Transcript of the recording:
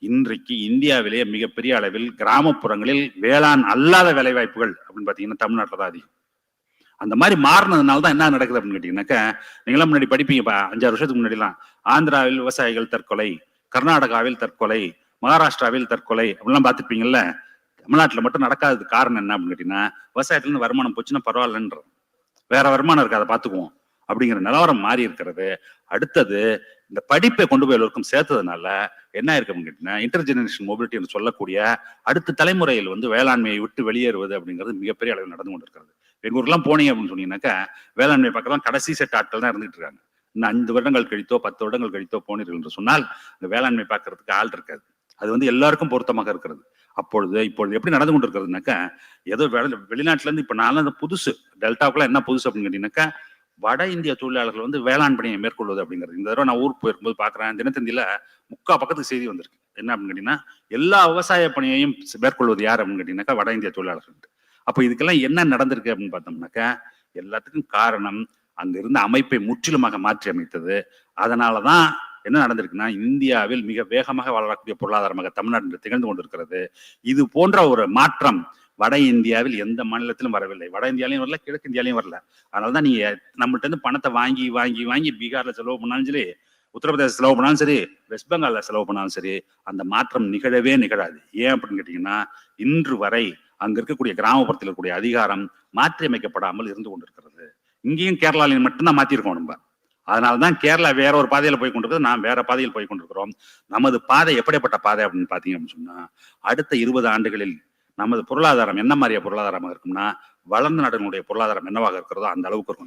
இன்றைக்கு இந்தியாவிலேயே மிகப்பெரிய அளவில் கிராமப்புறங்களில் வேளாண் அல்லாத வேலை வாய்ப்புகள் அப்படின்னு பாத்தீங்கன்னா தமிழ்நாட்டில் தான் அதிகம். அந்த மாதிரி மாறினதுனால தான் என்ன நடக்குது அப்படின்னு கேட்டீங்கன்னாக்கா, நீங்களாம் முன்னாடி படிப்பீங்கப்பா 5-6 வருஷத்துக்கு முன்னாடிலாம் ஆந்திராவில் விவசாயிகள் தற்கொலை, கர்நாடகாவில் தற்கொலை, மகாராஷ்டிராவில் தற்கொலை அப்படிலாம் பார்த்துருப்பீங்கல்ல. தமிழ்நாட்டில் மட்டும் நடக்காதது காரணம் என்ன அப்படின்னு கேட்டீங்கன்னா, விவசாயத்துலேருந்து வருமானம் போச்சுன்னா பரவாயில்லன்ற, வேற வருமானம் இருக்கு அதை பார்த்துக்குவோம் அப்படிங்கிற நிலவரம் மாறி இருக்கிறது. அடுத்தது இந்த படிப்பை கொண்டு போய் எல்லோருக்கும் சேர்த்ததுனால என்ன இருக்கு அப்படின்னு கேட்டீங்கன்னா, இன்டர் ஜெனரேஷன் மொபிலிட்டி என்று சொல்லக்கூடிய அடுத்த தலைமுறையில் வந்து வேளாண்மையை விட்டு வெளியேறுவது அப்படிங்கிறது மிகப்பெரிய அளவில் நடந்து கொண்டிருக்கிறது. எங்க ஊர்லாம் போனீங்க அப்படின்னு சொன்னீங்கன்னாக்கா, வேளாண்மை பக்கம் கடைசி செட் ஆட்கள் தான் இருந்துட்டு இருக்காங்க. இன்னும் 5 வருடங்கள் கழித்தோ 10 வருடங்கள் கழித்தோ போனீர்கள் என்று சொன்னால் இந்த வேளாண்மை பார்க்கறதுக்கு ஆள் இருக்காது. அது வந்து எல்லாருக்கும் பொருத்தமாக இருக்கிறது. இப்பொழுது எப்படி நடந்து கொண்டு இருக்கிறதுனாக்கா, ஏதோ வெளிநாட்டுல இருந்து இப்ப நான் புதுசு டெல்டாவுக்குலாம் என்ன புதுசு அப்படின்னு கேட்டீங்கன்னாக்கா, வட இந்திய தொழிலாளர்கள் வந்து வேளாண் பணியை மேற்கொள்வது அப்படிங்கிறது. இந்த தடவை நான் ஊருக்கு போயிருக்கும்போது பாக்குறேன், தினத்தந்தியில 3/4 பக்கத்துக்கு செய்தி வந்திருக்கு. என்ன அப்படின்னு கேட்டீங்கன்னா, எல்லா விவசாய பணியையும் மேற்கொள்வது யார் அப்படின்னு கேட்டீங்கன்னாக்கா வட இந்திய தொழிலாளர்கள். அப்ப இதுக்கெல்லாம் என்ன நடந்திருக்கு அப்படின்னு பார்த்தோம்னாக்கா, எல்லாத்துக்கும் காரணம் அங்க இருந்த அமைப்பை முற்றிலுமாக மாற்றி அமைத்தது. அதனாலதான் என்ன நடந்திருக்குன்னா, இந்தியாவில் மிக வேகமாக வளரக்கூடிய பொருளாதாரமாக தமிழ்நாடு திகழ்ந்து கொண்டிருக்கிறது. இது போன்ற ஒரு மாற்றம் வட இந்தியாவில் எந்த மாநிலத்திலும் வரவில்லை. வட இந்தியாலையும் வரல, கிழக்கு இந்தியாலையும் வரல. அதனாலதான் நீங்க நம்மள்ட்ட இருந்து பணத்தை வாங்கி வாங்கி வாங்கி பீகார்ல செலவு பண்ணாலும் சரி, உத்தரப்பிரதேச செலவு பண்ணாலும் சரி, வெஸ்ட் பெங்கால்ல செலவு பண்ணாலும் சரி, அந்த மாற்றம் நிகழவே நிகழாது. ஏன் அப்படின்னு கேட்டீங்கன்னா, இன்று வரை அங்க இருக்கக்கூடிய கிராமப்புறத்தில் இருக்கக்கூடிய அதிகாரம் மாற்றி அமைக்கப்படாமல் இருந்து கொண்டிருக்கிறது. இங்கேயும் கேரளாலையும் மட்டும்தான் மாத்திருக்கோம் நம்ம. அதனாலதான் கேரளா வேற ஒரு பாதையில போய் கொண்டிருக்கிறது, நான் வேற பாதையில் போய் கொண்டிருக்கிறோம். நமது பாதை எப்படிப்பட்ட பாதை அப்படின்னு பாத்தீங்க அப்படின்னு சொன்னா, அடுத்த 20 ஆண்டுகளில் நமது பொருளாதாரம் என்ன மாதிரியா பொருளாதாரமாக இருக்கும்னா, வளர்ந்த நாடுகளுடைய பொருளாதாரம் என்னவாக இருக்கிறதோ அந்த அளவுக்கு இருக்கும்.